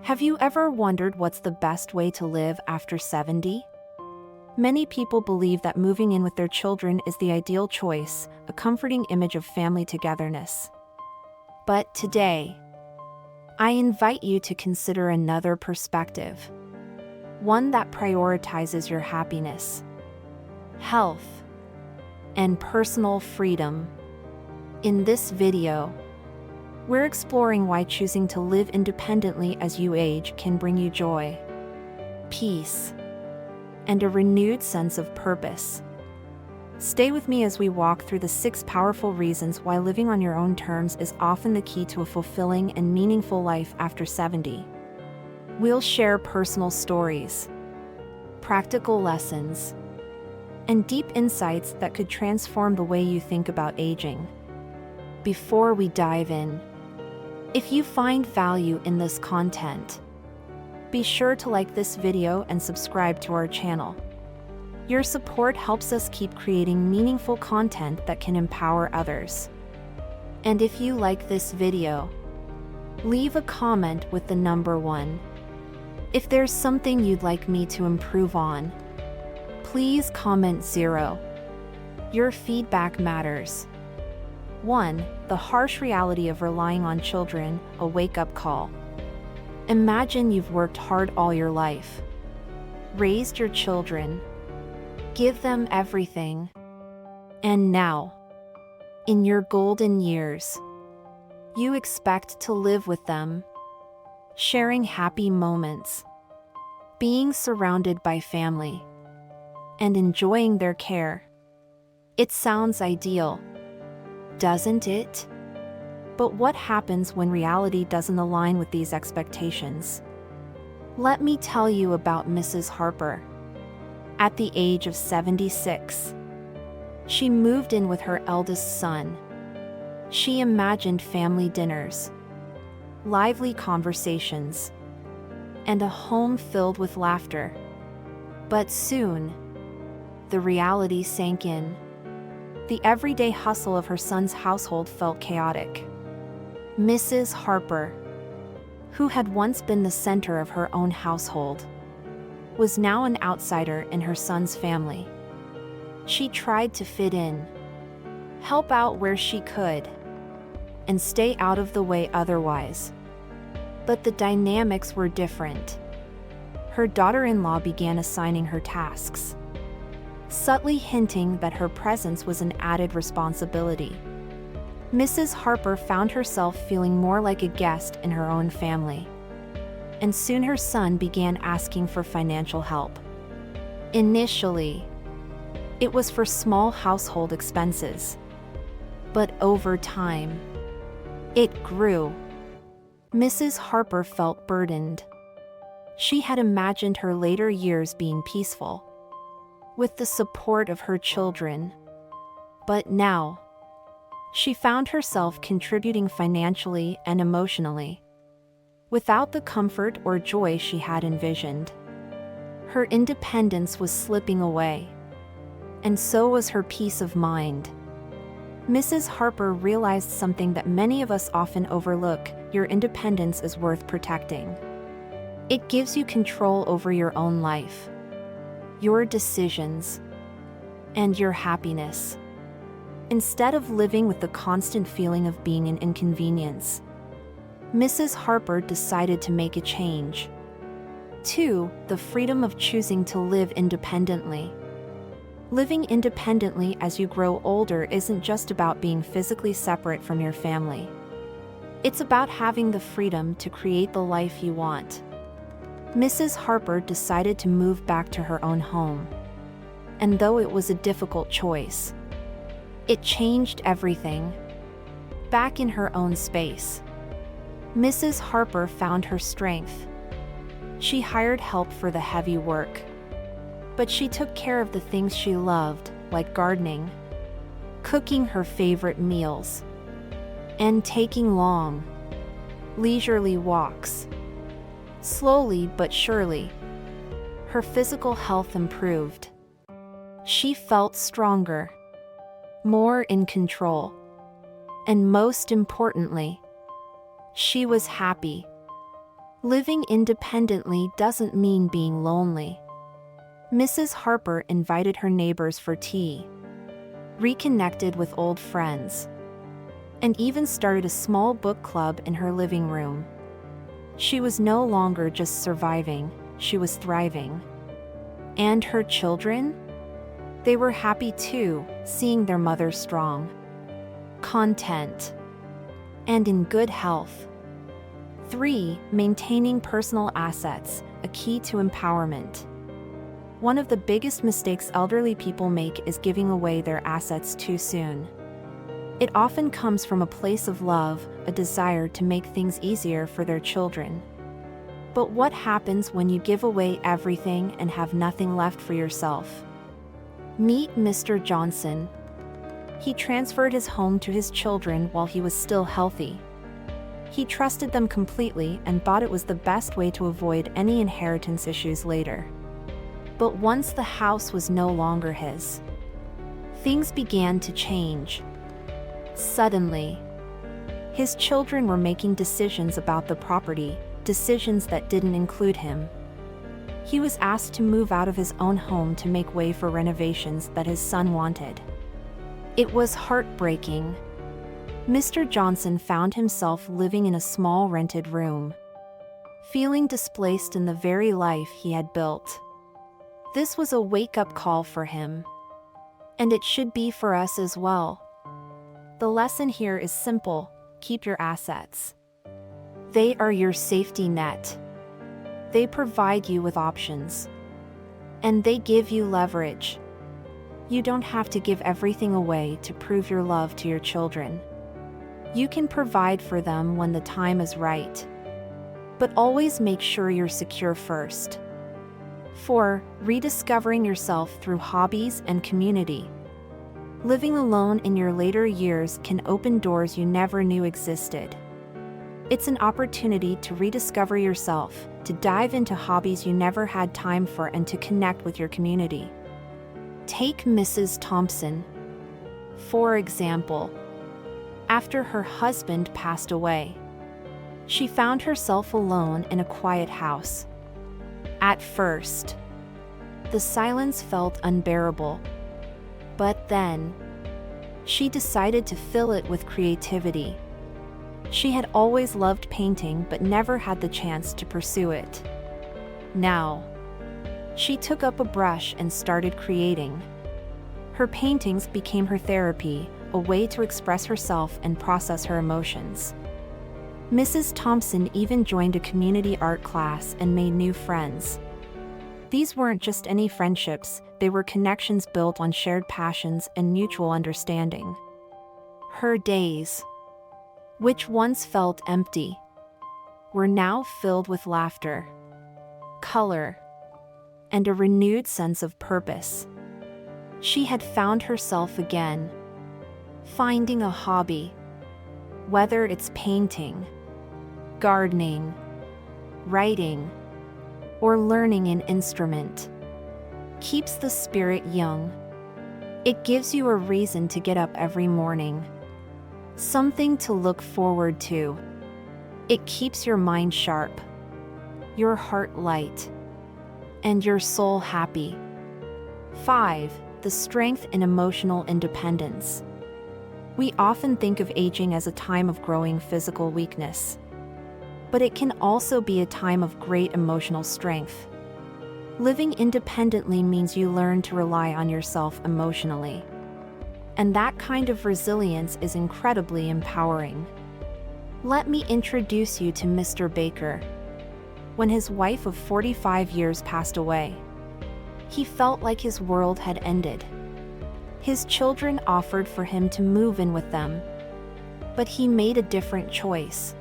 Have you ever wondered what's the best way to live after 70? Many people believe that moving in with their children is the ideal choice, a comforting image of family togetherness. But today, I invite you to consider another perspective, one that prioritizes your happiness, health, and personal freedom. In this video, we're exploring why choosing to live independently as you age can bring you joy, peace, and a renewed sense of purpose. Stay with me as we walk through the 6 powerful reasons why living on your own terms is often the key to a fulfilling and meaningful life after 70. We'll share personal stories, practical lessons, and deep insights that could transform the way you think about aging. Before we dive in, if you find value in this content, be sure to like this video and subscribe to our channel. Your support helps us keep creating meaningful content that can empower others. And if you like this video, leave a comment with the number 1. If there's something you'd like me to improve on, please comment 0. Your feedback matters. 1. The harsh reality of relying on children, a wake-up call. Imagine you've worked hard all your life, raised your children, give them everything, and now, in your golden years, you expect to live with them, sharing happy moments, being surrounded by family, and enjoying their care. It sounds ideal, doesn't it? But what happens when reality doesn't align with these expectations? Let me tell you about Mrs. Harper. At the age of 76, she moved in with her eldest son. She imagined family dinners, lively conversations, and a home filled with laughter. But soon, the reality sank in. The everyday hustle of her son's household felt chaotic. Mrs. Harper, who had once been the center of her own household, was now an outsider in her son's family. She tried to fit in, help out where she could, and stay out of the way otherwise. But the dynamics were different. Her daughter-in-law began assigning her tasks, subtly hinting that her presence was an added responsibility. Mrs. Harper found herself feeling more like a guest in her own family, and soon her son began asking for financial help. Initially, it was for small household expenses, but over time, it grew. Mrs. Harper felt burdened. She had imagined her later years being peaceful, with the support of her children. But now, she found herself contributing financially and emotionally, without the comfort or joy she had envisioned. Her independence was slipping away, and so was her peace of mind. Mrs. Harper realized something that many of us often overlook: your independence is worth protecting. It gives you control over your own life, your decisions, and your happiness, instead of living with the constant feeling of being an inconvenience. Mrs. Harper decided to make a change. 2. The freedom of choosing to live independently. Living independently as you grow older isn't just about being physically separate from your family. It's about having the freedom to create the life you want. Mrs. Harper decided to move back to her own home. And though it was a difficult choice, it changed everything. Back in her own space, Mrs. Harper found her strength. She hired help for the heavy work, but she took care of the things she loved, like gardening, cooking her favorite meals, and taking long, leisurely walks. Slowly but surely, her physical health improved. She felt stronger, more in control, and most importantly, she was happy. Living independently doesn't mean being lonely. Mrs. Harper invited her neighbors for tea, reconnected with old friends, and even started a small book club in her living room. She was no longer just surviving, she was thriving. And her children? They were happy too, seeing their mother strong, content, and in good health. 3. Maintaining personal assets, a key to empowerment. One of the biggest mistakes elderly people make is giving away their assets too soon. It often comes from a place of love, a desire to make things easier for their children. But what happens when you give away everything and have nothing left for yourself? Meet Mr. Johnson. He transferred his home to his children while he was still healthy. He trusted them completely and thought it was the best way to avoid any inheritance issues later. But once the house was no longer his, things began to change. Suddenly, his children were making decisions about the property, decisions that didn't include him. He was asked to move out of his own home to make way for renovations that his son wanted. It was heartbreaking. Mr. Johnson found himself living in a small rented room, feeling displaced in the very life he had built. This was a wake-up call for him, and it should be for us as well. The lesson here is simple: keep your assets. They are your safety net. They provide you with options, and they give you leverage. You don't have to give everything away to prove your love to your children. You can provide for them when the time is right, but always make sure you're secure first. 4. Rediscovering yourself through hobbies and community. Living alone in your later years can open doors you never knew existed. It's an opportunity to rediscover yourself, to dive into hobbies you never had time for, and to connect with your community. Take Mrs. Thompson, for example. After her husband passed away, she found herself alone in a quiet house. At first, the silence felt unbearable, but then she decided to fill it with creativity. She had always loved painting but never had the chance to pursue it. Now, she took up a brush and started creating. Her paintings became her therapy, a way to express herself and process her emotions. Mrs. Thompson even joined a community art class and made new friends. These weren't just any friendships, they were connections built on shared passions and mutual understanding. Her days, which once felt empty, were now filled with laughter, color, and a renewed sense of purpose. She had found herself again, finding a hobby, whether it's painting, gardening, writing, or learning an instrument. Keeps the spirit young. It gives you a reason to get up every morning, something to look forward to. It keeps your mind sharp, your heart light, and your soul happy. 5. The strength in emotional independence. We often think of aging as a time of growing physical weakness, but it can also be a time of great emotional strength. Living independently means you learn to rely on yourself emotionally, and that kind of resilience is incredibly empowering. Let me introduce you to Mr. Baker. When his wife of 45 years passed away, he felt like his world had ended. His children offered for him to move in with them, but he made a different choice.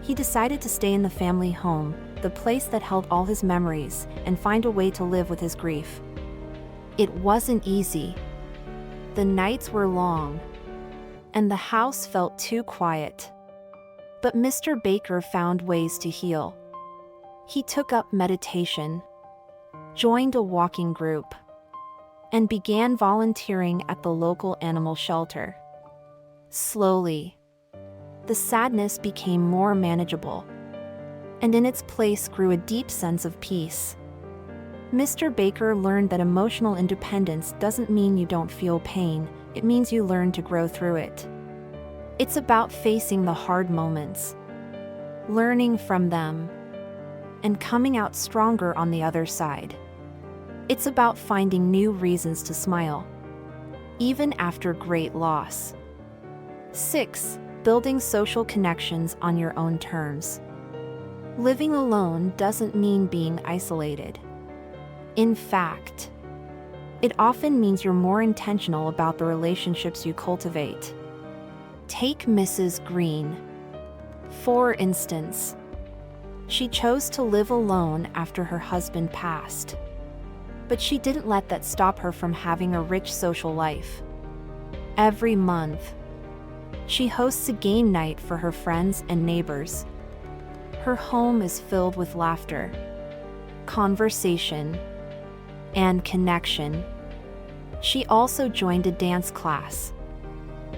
He decided to stay in the family home, the place that held all his memories, and find a way to live with his grief. It wasn't easy. The nights were long, and the house felt too quiet. But Mr. Baker found ways to heal. He took up meditation, joined a walking group, and began volunteering at the local animal shelter. Slowly, the sadness became more manageable, and in its place grew a deep sense of peace. Mr. Baker learned that emotional independence doesn't mean you don't feel pain, it means you learn to grow through it. It's about facing the hard moments, learning from them, and coming out stronger on the other side. It's about finding new reasons to smile, even after great loss. 6. Building social connections on your own terms. Living alone doesn't mean being isolated. In fact, it often means you're more intentional about the relationships you cultivate. Take Mrs. Green, for instance. She chose to live alone after her husband passed. But she didn't let that stop her from having a rich social life. Every month, she hosts a game night for her friends and neighbors. Her home is filled with laughter, conversation, and connection. She also joined a dance class,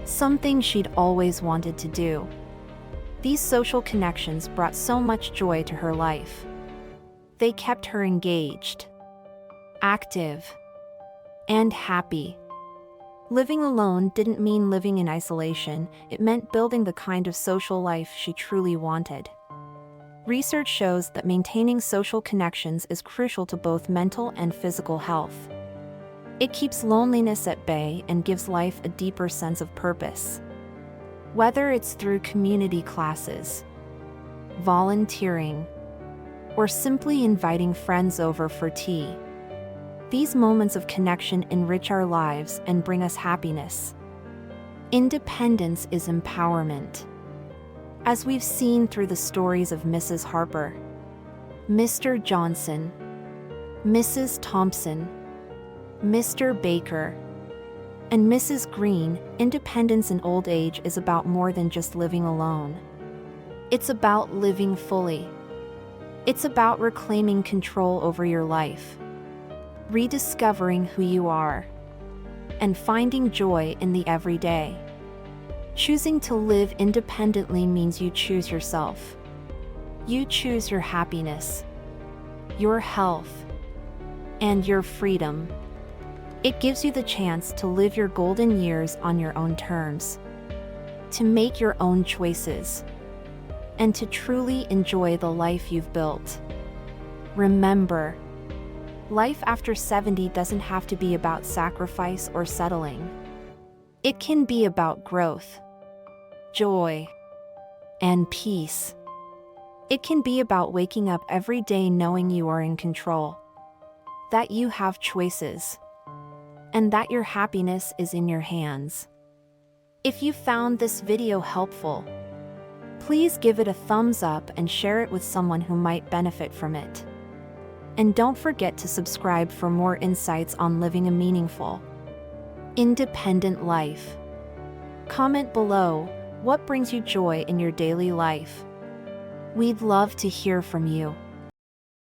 something she'd always wanted to do. These social connections brought so much joy to her life. They kept her engaged, active, and happy. Living alone didn't mean living in isolation, it meant building the kind of social life she truly wanted. Research shows that maintaining social connections is crucial to both mental and physical health. It keeps loneliness at bay and gives life a deeper sense of purpose. Whether it's through community classes, volunteering, or simply inviting friends over for tea, these moments of connection enrich our lives and bring us happiness. Independence is empowerment. As we've seen through the stories of Mrs. Harper, Mr. Johnson, Mrs. Thompson, Mr. Baker, and Mrs. Green, independence in old age is about more than just living alone. It's about living fully. It's about reclaiming control over your life, rediscovering who you are, and finding joy in the everyday. Choosing to live independently means you choose yourself. You choose your happiness, your health, and your freedom. It gives you the chance to live your golden years on your own terms, to make your own choices, and to truly enjoy the life you've built. Remember, life after 70 doesn't have to be about sacrifice or settling. It can be about growth, joy, and peace. It can be about waking up every day knowing you are in control, that you have choices, and that your happiness is in your hands. If you found this video helpful, please give it a thumbs up and share it with someone who might benefit from it. And don't forget to subscribe for more insights on living a meaningful, independent life. Comment below, what brings you joy in your daily life? We'd love to hear from you.